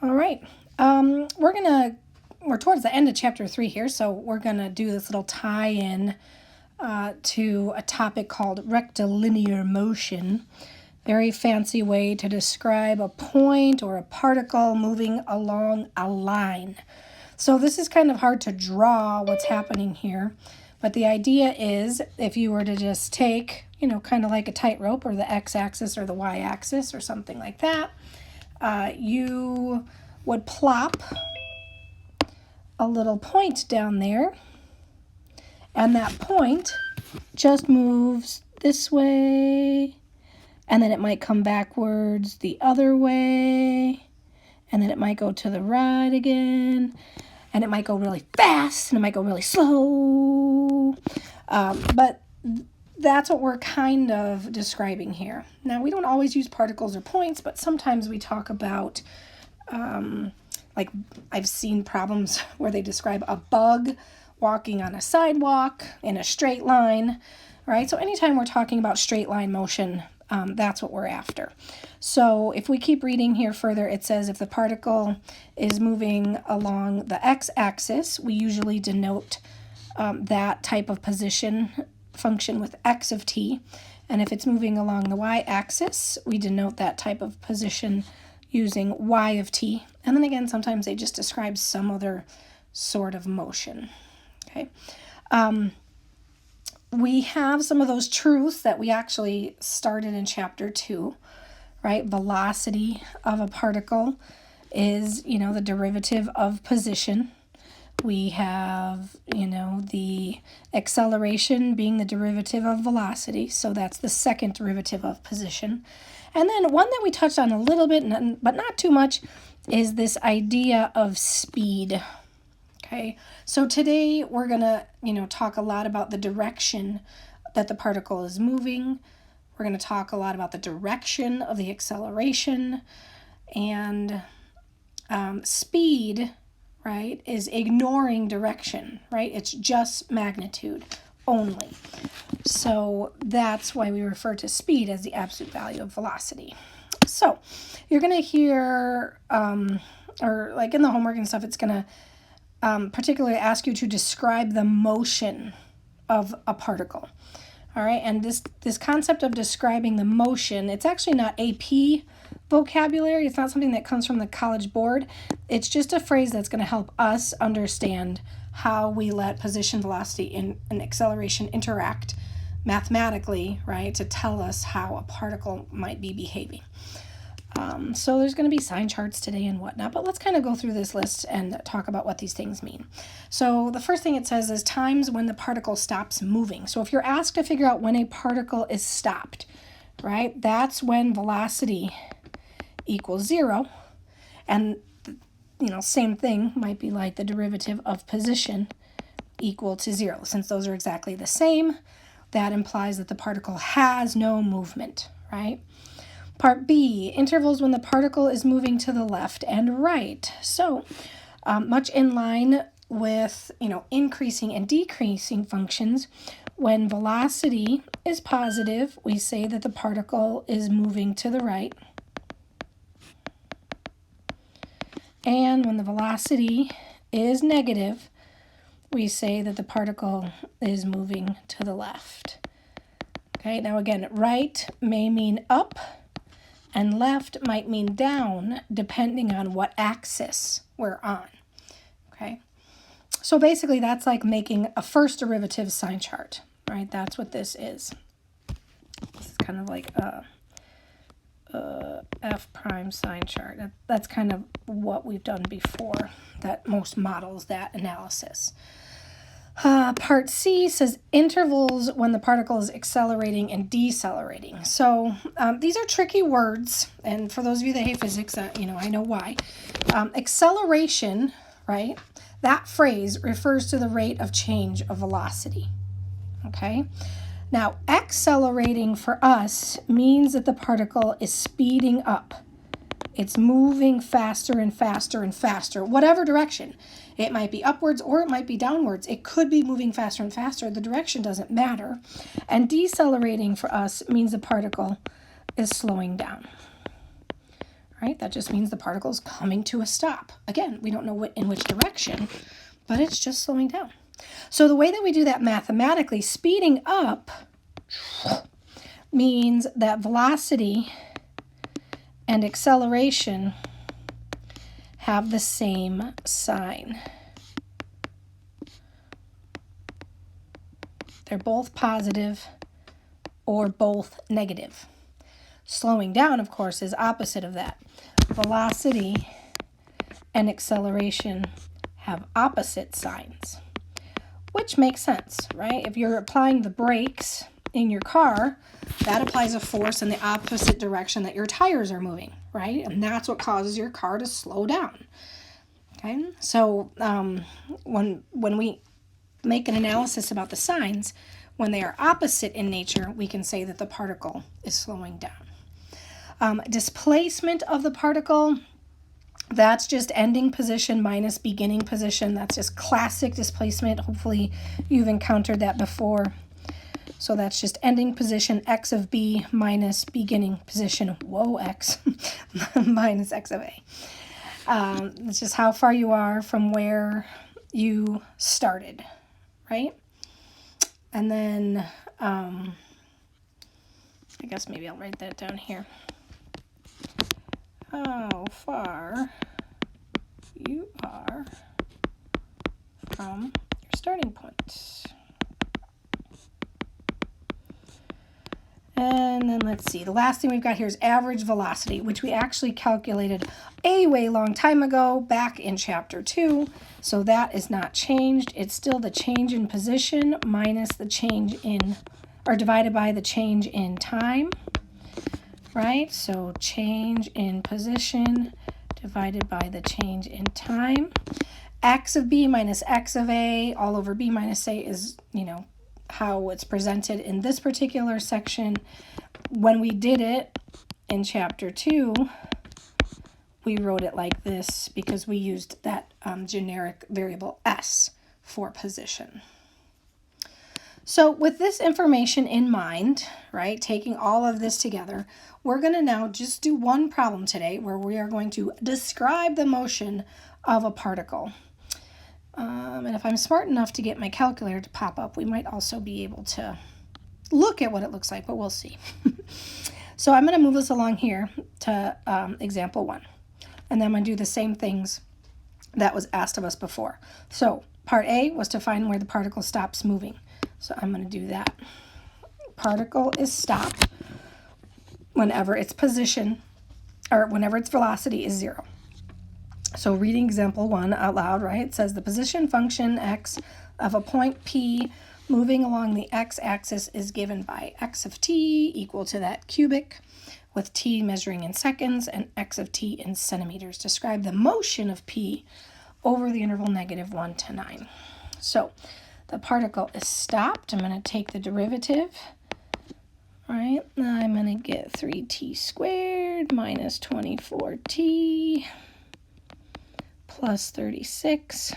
All right. We're towards the end of chapter 3 here, so we're gonna do this little tie-in to a topic called rectilinear motion. Very fancy way to describe a point or a particle moving along a line. So this is kind of hard to draw what's happening here, but the idea is if you were to just take, kind of like a tightrope or the x-axis or the y-axis or something like that, you would plop a little point down there, and that point just moves this way, and then it might come backwards the other way, and then it might go to the right again, and it might go really fast, and it might go really slow, but that's what we're kind of describing here. Now, we don't always use particles or points, but sometimes we talk about, like I've seen problems where they describe a bug walking on a sidewalk in a straight line, right? So anytime we're talking about straight line motion, that's what we're after. So if we keep reading here further, it says if the particle is moving along the x-axis, we usually denote that type of position function with x of t. And if it's moving along the y-axis, we denote that type of position using y of t. And then again, sometimes they just describe some other sort of motion. Okay. We have some of those truths that we actually started in chapter 2, right? Velocity of a particle is, the derivative of position. We have, the acceleration being the derivative of velocity. So that's the second derivative of position. And then one that we touched on a little bit, but not too much, is this idea of speed. Okay, so today we're going to, talk a lot about the direction that the particle is moving. We're going to talk a lot about the direction of the acceleration. And speed, right, is ignoring direction, right? It's just magnitude only. So that's why we refer to speed as the absolute value of velocity. So you're going to hear, or like in the homework and stuff, it's going to particularly ask you to describe the motion of a particle. All right, and this concept of describing the motion, it's actually not AP vocabulary. It's not something that comes from the College Board. It's just a phrase that's going to help us understand how we let position, velocity, and acceleration interact mathematically, right, to tell us how a particle might be behaving. So there's going to be sign charts today and whatnot, but let's kind of go through this list and talk about what these things mean. So the first thing it says is times when the particle stops moving. So if you're asked to figure out when a particle is stopped, right, that's when velocity equals 0. And, same thing might be like the derivative of position equal to 0. Since those are exactly the same, that implies that the particle has no movement, right? Part B, intervals when the particle is moving to the left and right. So much in line with, increasing and decreasing functions, when velocity is positive, we say that the particle is moving to the right. And when the velocity is negative, we say that the particle is moving to the left. Okay, now again, right may mean up, and left might mean down, depending on what axis we're on, okay? So basically, that's like making a first derivative sign chart, right? That's what this is. This is kind of like a F prime sign chart. That's kind of what we've done before, that most models that analysis. Part C says intervals when the particle is accelerating and decelerating. So these are tricky words, and for those of you that hate physics, I know why. Acceleration, right, that phrase refers to the rate of change of velocity, okay? Now, accelerating for us means that the particle is speeding up. It's moving faster and faster and faster, whatever direction. It might be upwards or it might be downwards. It could be moving faster and faster. The direction doesn't matter. And decelerating for us means the particle is slowing down. All right? That just means the particle is coming to a stop. Again, we don't know in which direction, but it's just slowing down. So the way that we do that mathematically, speeding up means that velocity and acceleration have the same sign. They're both positive or both negative. Slowing down, of course, is opposite of that. Velocity and acceleration have opposite signs, which makes sense, right? If you're applying the brakes in your car, that applies a force in the opposite direction that your tires are moving, right? And that's what causes your car to slow down. Okay, so when we make an analysis about the signs, when they are opposite in nature, we can say that the particle is slowing down. Displacement of the particle, that's just ending position minus beginning position. That's just classic displacement. Hopefully you've encountered that before. So that's just ending position x of b minus beginning position, x, minus x of a. It's just how far you are from where you started, right? And then, I guess maybe I'll write that down here. How far you are from your starting point. And then let's see, the last thing we've got here is average velocity, which we actually calculated a way long time ago back in chapter 2. So that is not changed. It's still the change in position minus the change in, or divided by the change in time, right? So change in position divided by the change in time. X of b minus x of a all over b minus a is, how it's presented in this particular section. When we did it in chapter 2, we wrote it like this because we used that generic variable s for position. So with this information in mind, right, taking all of this together, we're going to now just do one problem today where we are going to describe the motion of a particle. And if I'm smart enough to get my calculator to pop up, we might also be able to look at what it looks like, but we'll see. So I'm going to move this along here to example 1. And then I'm going to do the same things that was asked of us before. So part A was to find where the particle stops moving. So I'm going to do that. Particle is stopped whenever its position, or whenever its velocity is 0. So reading example 1 out loud, right? It says the position function x of a point P moving along the x-axis is given by x of t equal to that cubic, with t measuring in seconds and x of t in centimeters. Describe the motion of P over the interval -1 to 9. So the particle is stopped. I'm going to take the derivative, right? I'm going to get 3t squared minus 24t plus 36,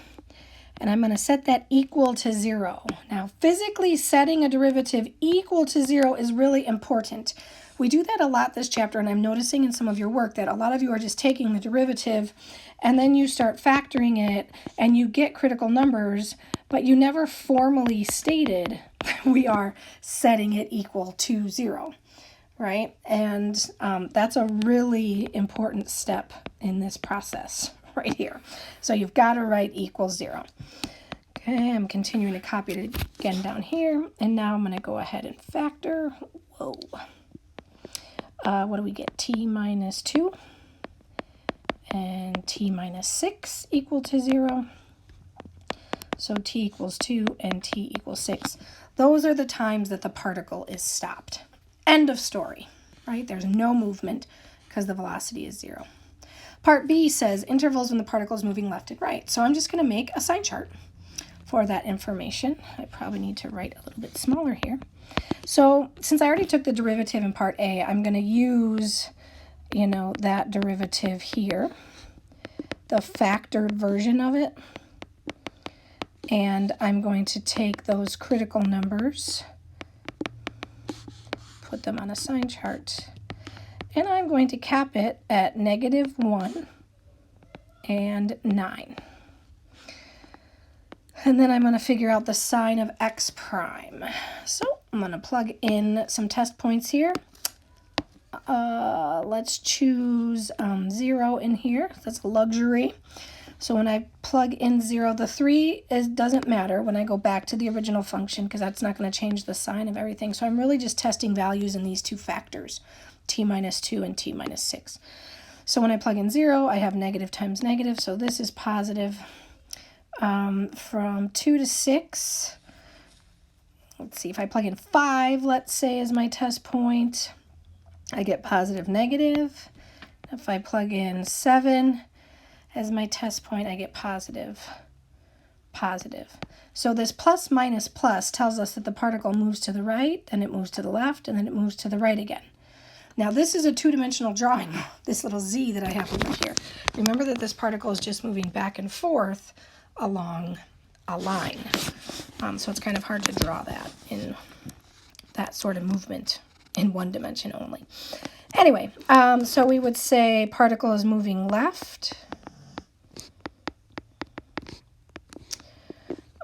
and I'm going to set that equal to 0. Now, physically setting a derivative equal to 0 is really important. We do that a lot this chapter, and I'm noticing in some of your work that a lot of you are just taking the derivative, and then you start factoring it, and you get critical numbers, but you never formally stated we are setting it equal to 0, right? And that's a really important step in this process right here. So you've got to write equals 0. Okay, I'm continuing to copy it again down here, and now I'm going to go ahead and factor. Whoa. What do we get? T minus 2 and t minus 6 equal to 0. So t equals 2 and t equals 6. Those are the times that the particle is stopped. End of story, right? There's no movement because the velocity is 0. Part B says intervals when the particle is moving left and right. So I'm just going to make a sign chart for that information. I probably need to write a little bit smaller here. So since I already took the derivative in part A, I'm going to use, that derivative here, the factored version of it. And I'm going to take those critical numbers, put them on a sign chart, and I'm going to cap it at -1 and 9. And then I'm going to figure out the sign of x prime. So I'm going to plug in some test points here. Let's choose 0 in here. That's a luxury. So when I plug in 0, the 3 doesn't matter when I go back to the original function because that's not going to change the sign of everything. So I'm really just testing values in these two factors, t minus 2 and t minus 6. So when I plug in 0, I have negative times negative. So this is positive. From 2 to 6, let's see, if I plug in 5, let's say, as my test point, I get positive, negative. If I plug in 7 as my test point, I get positive, positive. So this plus minus plus tells us that the particle moves to the right, then it moves to the left, and then it moves to the right again. Now this is a two-dimensional drawing, this little z that I have over here. Remember that this particle is just moving back and forth along a line. So it's kind of hard to draw that in that sort of movement in one dimension only. Anyway, so we would say particle is moving left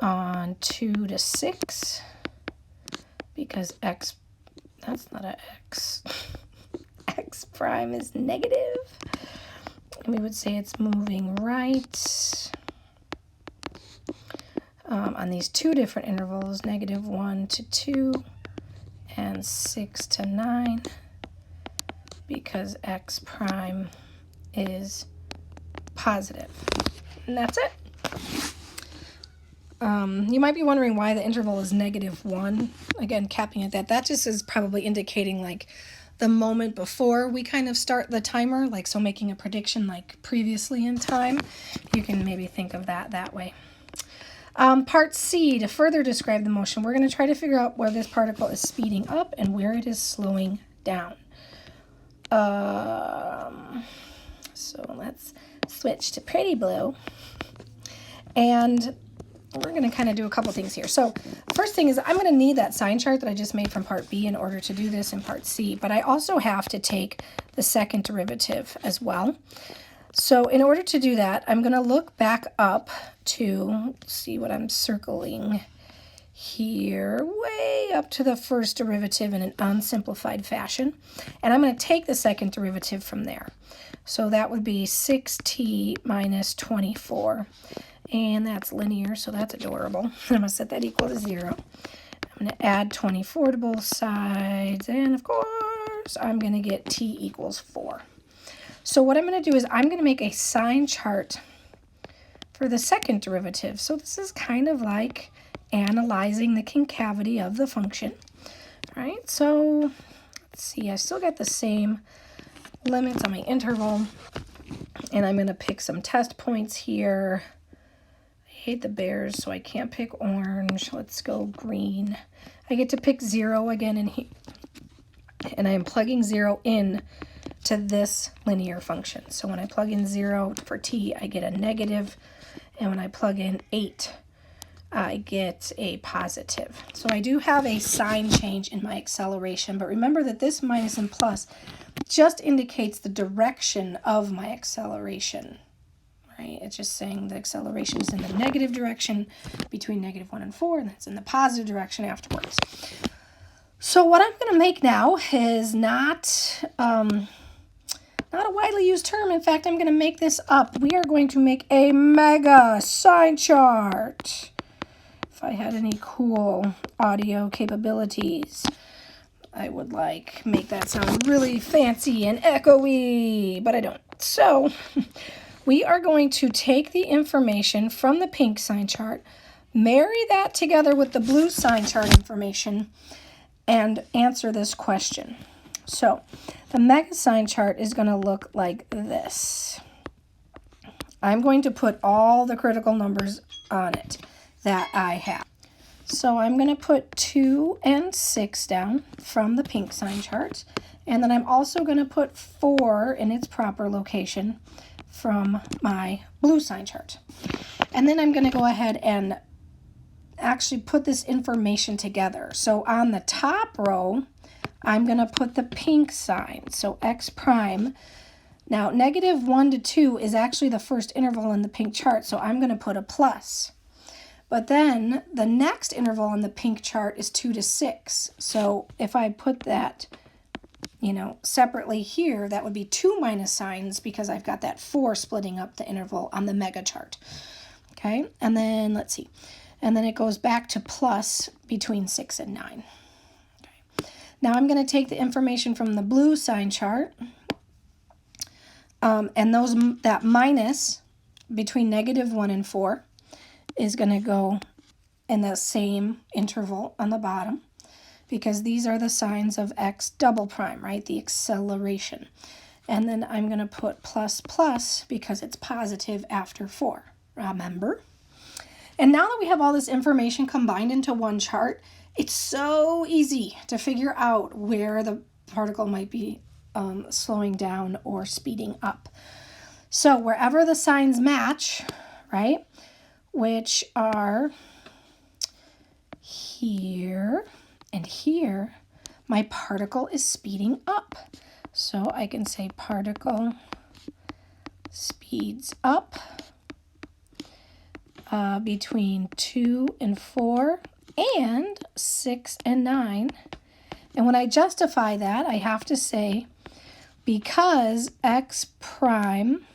on 2 to 6 because x, that's not an x, x prime is negative. And we would say it's moving right on these two different intervals, -1 to 2 and 6 to 9, because x prime is positive. And that's it. You might be wondering why the interval is -1. Again, capping at that. That just is probably indicating like the moment before we kind of start the timer, like so making a prediction like previously in time. You can maybe think of that way. Part C, to further describe the motion, we're going to try to figure out where this particle is speeding up and where it is slowing down. So let's switch to pretty blue. And we're going to kind of do a couple things here. So first thing is I'm going to need that sign chart that I just made from part B in order to do this in part C. But I also have to take the second derivative as well. So in order to do that, I'm going to look back up to see what I'm circling here, way up to the first derivative in an unsimplified fashion. And I'm going to take the second derivative from there. So that would be 6t minus 24. And that's linear, so that's adorable. I'm going to set that equal to 0. I'm going to add 24 to both sides. And of course, I'm going to get t equals 4. So what I'm going to do is I'm going to make a sign chart for the second derivative. So this is kind of like analyzing the concavity of the function, right? So let's see, I still got the same limits on my interval, and I'm going to pick some test points here. I hate the bears, so I can't pick orange. Let's go green. I get to pick 0 again in here, and I am plugging 0 in to this linear function. So when I plug in 0 for t, I get a negative, and when I plug in 8, I get a positive. So I do have a sign change in my acceleration, but remember that this minus and plus just indicates the direction of my acceleration, right? It's just saying the acceleration is in the negative direction between -1 and 4, and it's in the positive direction afterwards. So what I'm going to make now is not a widely used term. In fact, I'm going to make this up. We are going to make a mega sign chart. If I had any cool audio capabilities, I would make that sound really fancy and echoey, but I don't. So we are going to take the information from the pink sign chart, marry that together with the blue sign chart information, and answer this question. So the mega sign chart is going to look like this. I'm going to put all the critical numbers on it that I have. So I'm going to put 2 and 6 down from the pink sign chart. And then I'm also going to put 4 in its proper location from my blue sign chart. And then I'm going to go ahead and actually put this information together. So on the top row, I'm going to put the pink sign, so x prime. Now, -1 to 2 is actually the first interval in the pink chart, so I'm going to put a plus. But then the next interval on the pink chart is 2 to 6. So if I put that, separately here, that would be 2 minus signs because I've got that 4 splitting up the interval on the mega chart. Okay, and then let's see. And then it goes back to plus between 6 and 9. Okay. Now I'm going to take the information from the blue sign chart, and that minus between -1 and 4 is going to go in the same interval on the bottom, because these are the signs of x double prime, right? The acceleration. And then I'm going to put plus plus because it's positive after 4, remember? And now that we have all this information combined into one chart, it's so easy to figure out where the particle might be slowing down or speeding up. So wherever the signs match, right, which are here and here, my particle is speeding up. So I can say particle speeds up between 2 and 4 and 6 and 9. And when I justify that, I have to say, because x prime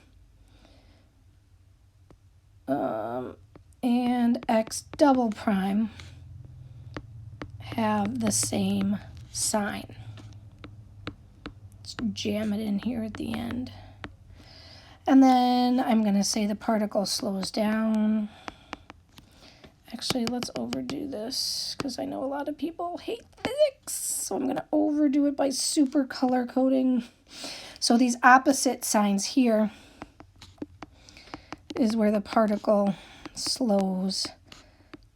and x double prime have the same sign. Let's jam it in here at the end. And then I'm going to say the particle slows down. Actually, let's overdo this because I know a lot of people hate physics. So I'm going to overdo it by super color coding. So these opposite signs here is where the particle slows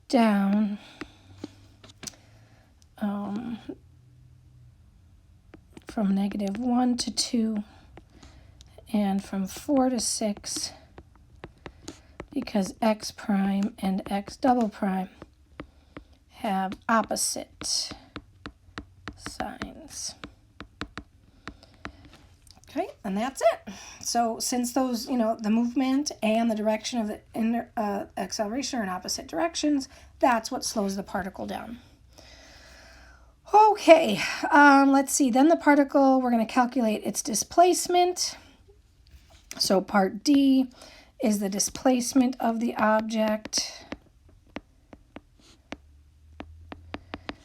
down. From -1 to 2 and from 4 to 6, because x prime and x double prime have opposite signs. Okay, and that's it. So since those, the movement and the direction of the acceleration are in opposite directions, that's what slows the particle down. Okay, let's see. Then the particle, we're going to calculate its displacement. So part D is the displacement of the object.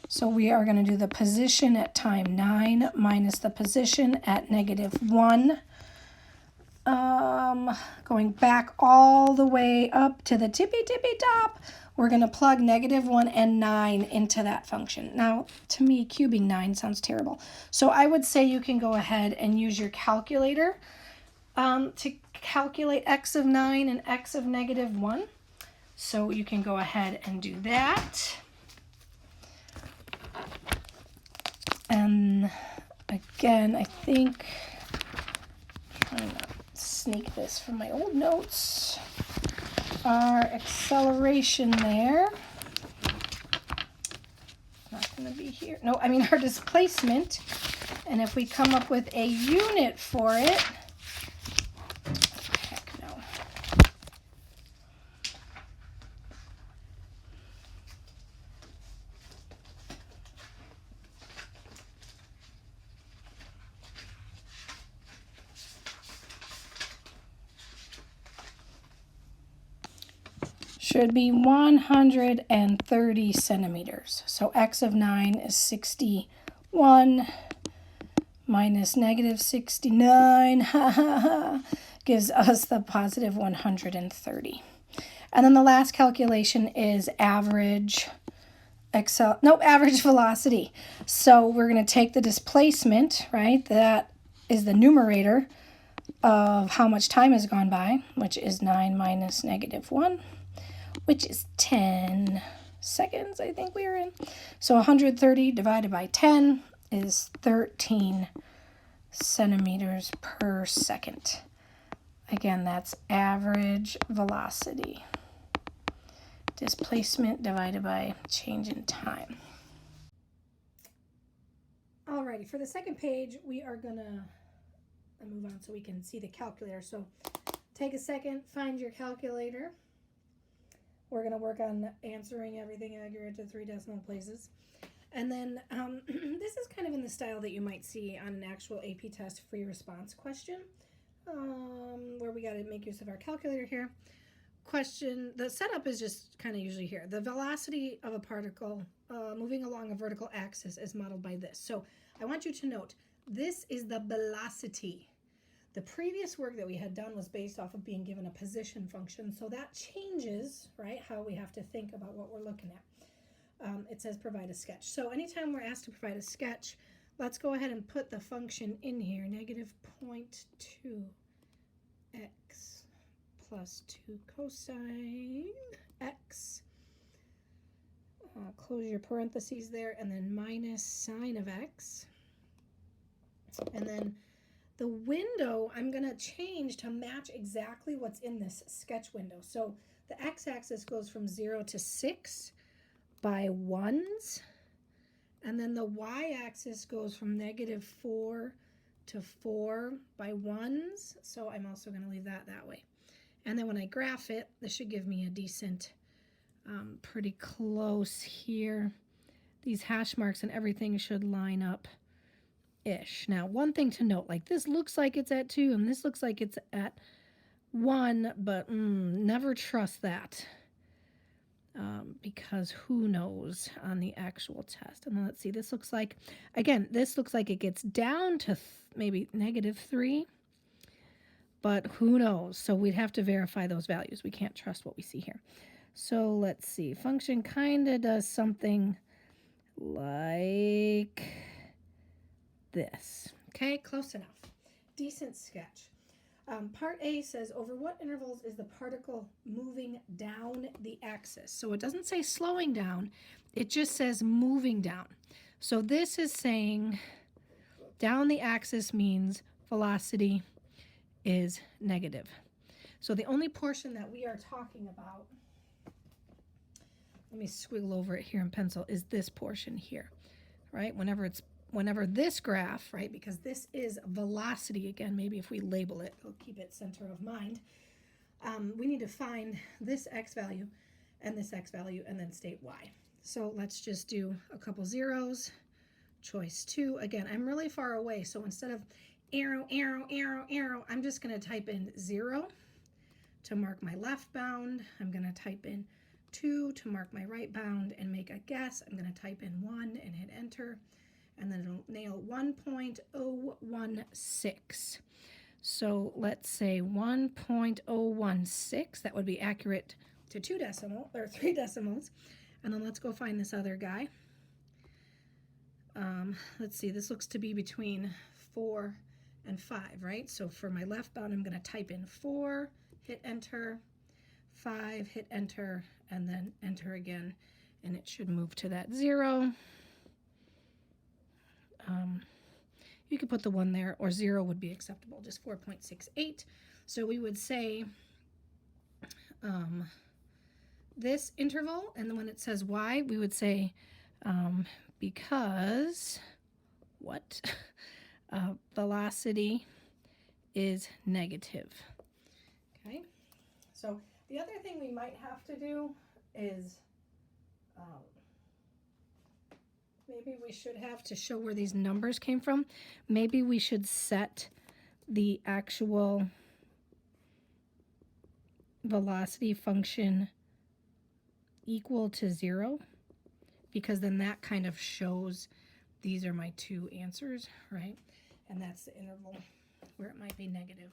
So we are going to do the position at time 9 minus the position at -1. Going back all the way up to the tippy top, we're going to plug -1 and 9 into that function. Now, to me, cubing 9 sounds terrible. So I would say you can go ahead and use your calculator to calculate x of 9 and x of -1. So you can go ahead and do that. And again, I think, trying to sneak this from my old notes, our acceleration there, not going to be here. No, I mean our displacement. And if we come up with a unit for it, heck no. Should be 130 centimeters. So x of 9 is 61 minus -69 gives us the positive 130. And then the last calculation is average velocity. So we're going to take the displacement, right? That is the numerator of how much time has gone by, which is 9 minus -1. Which is 10 seconds, I think we are in. So 130 divided by 10 is 13 centimeters per second. Again, that's average velocity. Displacement divided by change in time. Alrighty, for the second page, we are gonna move on so we can see the calculator. So take a second, find your calculator. We're gonna work on answering everything accurate to 3 decimal places. And then this is kind of in the style that you might see on an actual AP test free response question, where we gotta make use of our calculator here. Question, the setup is just kind of usually here. The velocity of a particle moving along a vertical axis is modeled by this. So I want you to note, this is the velocity. The previous work that we had done was based off of being given a position function, so that changes, right, how we have to think about what we're looking at. It says provide a sketch. So anytime we're asked to provide a sketch, let's go ahead and put the function in here, negative 0.2x plus 2 cosine x. Close your parentheses there, and then minus sine of x. And then the window I'm going to change to match exactly what's in this sketch window. So the x-axis goes from 0 to 6 by ones, and then the y-axis goes from negative 4 to 4 by ones. So I'm also going to leave that way. And then when I graph it, this should give me a decent, pretty close here. These hash marks and everything should line up ish. Now, one thing to note, like this looks like it's at 2 and this looks like it's at 1, but never trust that, because who knows on the actual test. And then let's see, this looks like, again, this looks like it gets down to maybe negative 3. But who knows? So we'd have to verify those values. We can't trust what we see here. So let's see. Function kind of does something like this. Okay, close enough. Decent sketch. Part A says, over what intervals is the particle moving down the axis? So it doesn't say slowing down. It just says moving down. So this is saying down the axis means velocity is negative. So the only portion that we are talking about, let me squiggle over it here in pencil, is this portion here, right? Whenever this graph, right, because this is velocity, again, maybe if we label it, it'll keep it center of mind. We need to find this x value and this x value and then state y. So let's just do a couple zeros. Choice 2. Again, I'm really far away, so instead of arrow, arrow, arrow, arrow, I'm just going to type in 0 to mark my left bound. I'm going to type in 2 to mark my right bound and make a guess. I'm going to type in 1 and hit enter, and then it'll nail 1.016. So let's say 1.016. That would be accurate to 3 decimals. And then let's go find this other guy. Let's see, this looks to be between 4 and 5, right? So for my left bound, I'm going to type in 4, hit enter, 5, hit enter, and then enter again, and it should move to that 0. You could put the 1 there, or 0 would be acceptable, just 4.68. So we would say this interval, and then when it says y, we would say because what? Velocity is negative. Okay, so the other thing we might have to do is maybe we should have to show where these numbers came from. Maybe we should set the actual velocity function equal to 0, because then that kind of shows these are my 2 answers, right? And that's the interval where it might be negative.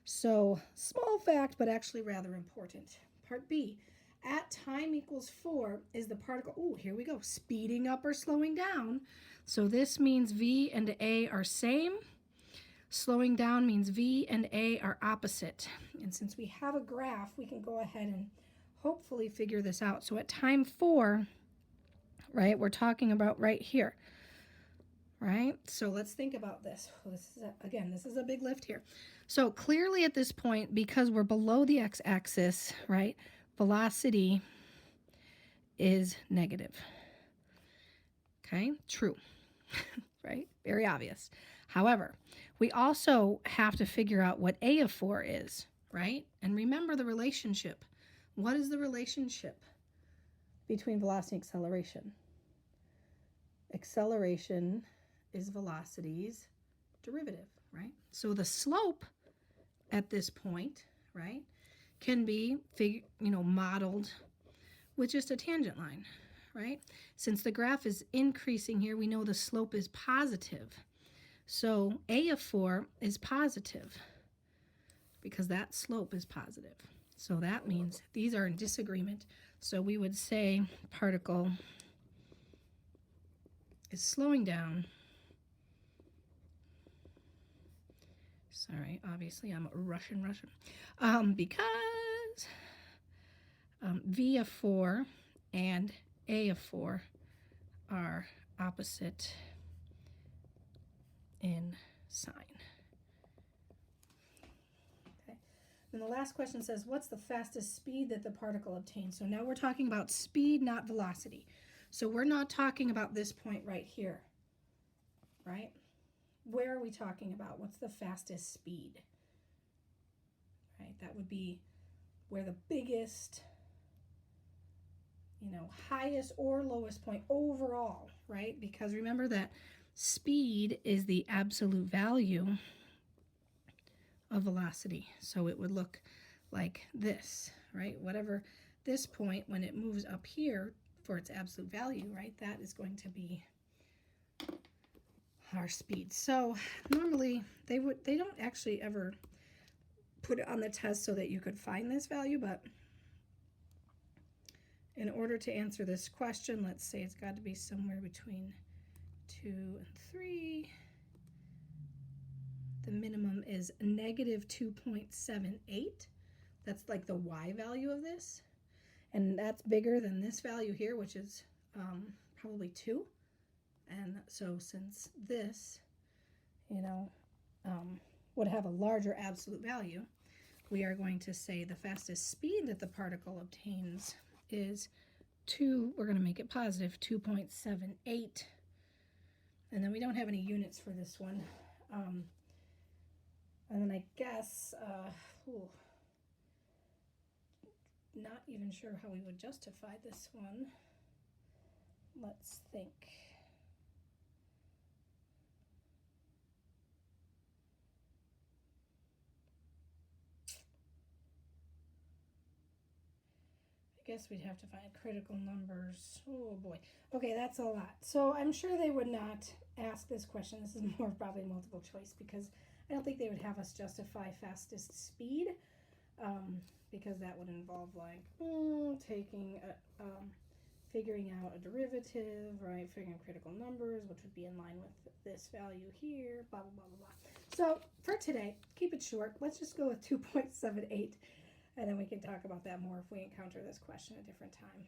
So small fact, but actually rather important. Part B, at time equals 4, is the particle, oh, here we go, speeding up or slowing down. So this means V and A are same. Slowing down means V and A are opposite. And since we have a graph, we can go ahead and hopefully figure this out. So at time 4, right, we're talking about right here. Right? So let's think about this. This is a big lift here. So clearly at this point, because we're below the x-axis, right, velocity is negative. Okay, true. right? Very obvious. However, we also have to figure out what a of 4 is, right? And remember the relationship. What is the relationship between velocity and acceleration? Acceleration is velocity's derivative, right? So the slope at this point, right, can be modeled with just a tangent line, right? Since the graph is increasing here, we know the slope is positive. So a of 4 is positive because that slope is positive. So that means these are in disagreement. So we would say particle is slowing down. Sorry, obviously I'm Russian. Because V of 4 and A of 4 are opposite in sign. Okay. And the last question says, what's the fastest speed that the particle obtains? So now we're talking about speed, not velocity. So we're not talking about this point right here, right? Where are we talking about? What's the fastest speed? Right, that would be where the biggest, highest or lowest point overall, right? Because remember that speed is the absolute value of velocity. So it would look like this, right? Whatever this point, when it moves up here for its absolute value, right, that is going to be our speed. So normally they don't actually ever put it on the test so that you could find this value, but in order to answer this question, let's say it's got to be somewhere between 2 and 3. The minimum is negative 2.78. That's like the y value of this. And that's bigger than this value here, which is probably 2. And so since this, would have a larger absolute value, we are going to say the fastest speed that the particle obtains is 2, we're going to make it positive, 2.78. And then we don't have any units for this one. And then I guess, not even sure how we would justify this one. Let's think. I guess we'd have to find critical numbers. Oh boy. Okay, that's a lot. So I'm sure they would not ask this question. This is more probably multiple choice because I don't think they would have us justify fastest speed because that would involve like figuring out a derivative, right? Figuring critical numbers, which would be in line with this value here, blah, blah, blah, blah, blah. So for today, keep it short. Let's just go with 2.78. And then we can talk about that more if we encounter this question a different time.